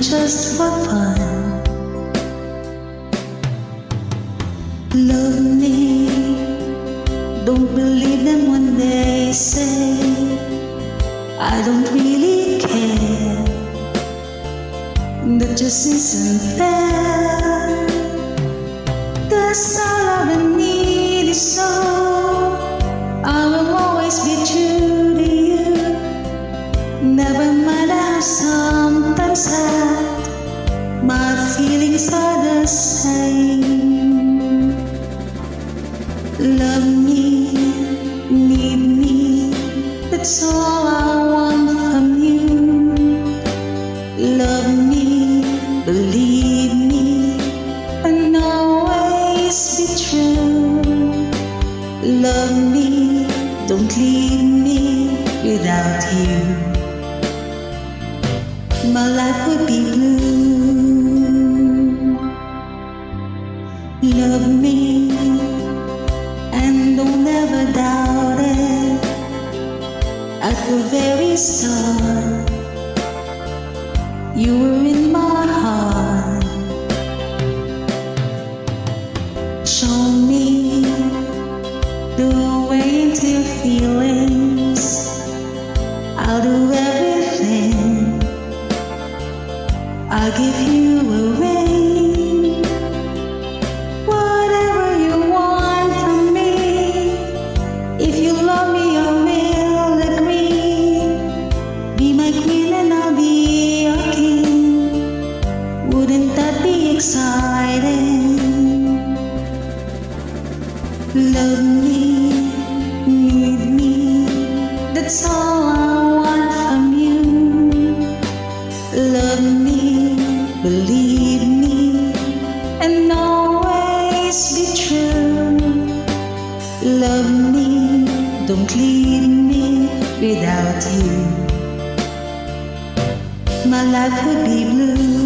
just for fun. Love me, don't believe them when they say I don't really care. That just isn't fair. 'Cause all I ever need is so I will always be true to you. Never mind how sometimes sad, my feelings are the same. Love me, need me, that's all I want from you. Love me, believe me, and always be true. Love me, don't leave me without you. My life would be blue. Love me, and don't ever doubt it. At the very start, you were in my heart. Show me the way into your feelings. I'll do everything. I'll give you a ring. Whatever you want from me. If you love me, I will agree. Be my queen and I'll be your king. Wouldn't that be exciting? Love me, need me, that's all I want from you. Love me, believe me, and always be true. Love me, don't leave me without you. My life would be blue.